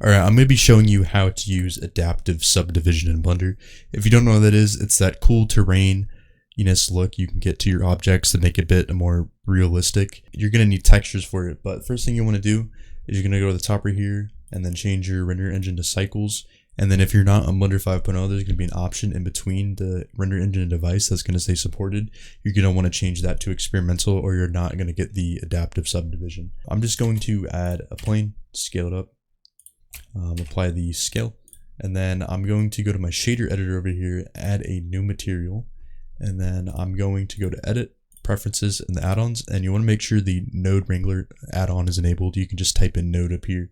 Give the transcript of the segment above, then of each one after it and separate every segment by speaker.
Speaker 1: Alright, I'm going to be showing you how to use Adaptive Subdivision in Blender. If you don't know what that is, it's that cool terrain-ness look you can get to your objects to make it a bit more realistic. You're going to need textures for it, but first thing you want to do is you're going to go to the top right here and then change your render engine to cycles. And then if you're not on Blender 5.0, there's going to be an option in between the render engine and device that's going to say supported. You're going to want to change that to experimental or you're not going to get the Adaptive Subdivision. I'm just going to add a plane, scale it up. Apply the scale, and then I'm going to go to my shader editor over here, add a new material, and then I'm going to go to edit, preferences, and the add-ons, and you want to make sure the node wrangler add-on is enabled. You can just type in node up here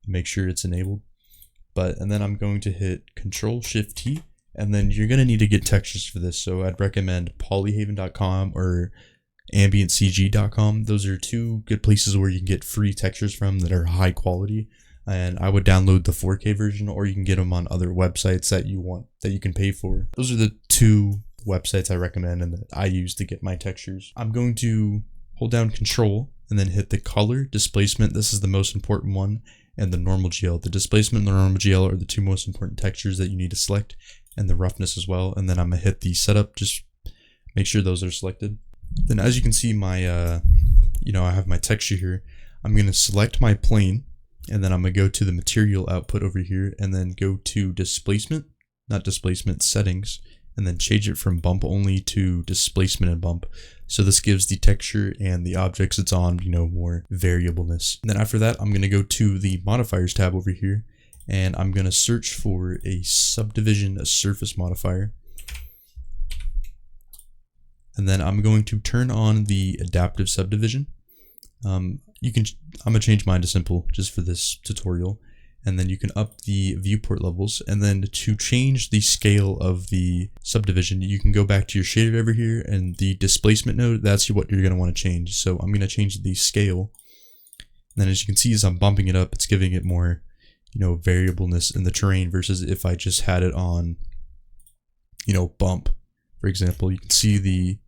Speaker 1: and make sure it's enabled. And then I'm going to hit Control-Shift-T, and then you're going to need to get textures for this, so I'd recommend polyhaven.com or ambientcg.com. Those are two good places where you can get free textures from that are high quality. And I would download the 4K version, or you can get them on other websites that you can pay for. Those are the two websites I recommend and that I use to get my textures. I'm going to hold down Control and then hit the color, displacement. This is the most important one, and the normal GL. The displacement and the normal GL are the two most important textures that you need to select, and the roughness as well. And then I'm gonna hit the setup, just make sure those are selected. Then as you can see, my I have my texture here. I'm gonna select my plane. And then I'm going to go to the material output over here and then go to displacement, not displacement, settings, and then change it from bump only to displacement and bump. So this gives the texture and the objects it's on, more variableness. And then after that, I'm going to go to the modifiers tab over here and I'm going to search for a subdivision surface modifier. And then I'm going to turn on the adaptive subdivision. I'm gonna change mine to simple just for this tutorial, and then you can up the viewport levels, and then to change the scale of the subdivision you can go back to your shader over here, and the displacement node, that's what you're going to want to change. So I'm going to change the scale, and then as you can see, as I'm bumping it up, it's giving it more variableness in the terrain versus if I just had it on bump, for example. You can see the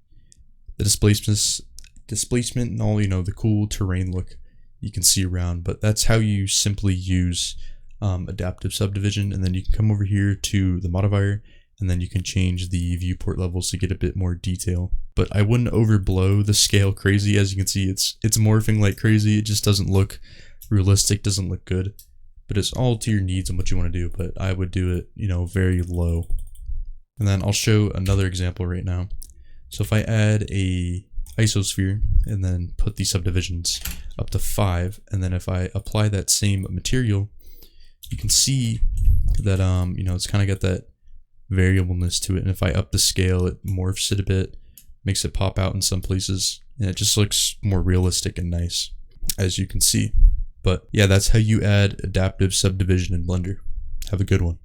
Speaker 1: displacement and all the cool terrain look you can see around, but that's how you simply use adaptive subdivision. And then you can come over here to the modifier and then you can change the viewport levels to get a bit more detail, but I wouldn't overblow the scale crazy. As you can see, it's morphing like crazy. It just doesn't look realistic, doesn't look good, but it's all to your needs and what you want to do. But I would do it very low. And then I'll show another example right now. So if I add a isosphere and then put the subdivisions up to 5, and then if I apply that same material, you can see that it's kind of got that variableness to it, and if I up the scale, it morphs it a bit, makes it pop out in some places, and it just looks more realistic and nice, as you can see. But yeah, that's how you add adaptive subdivision in Blender. Have a good one.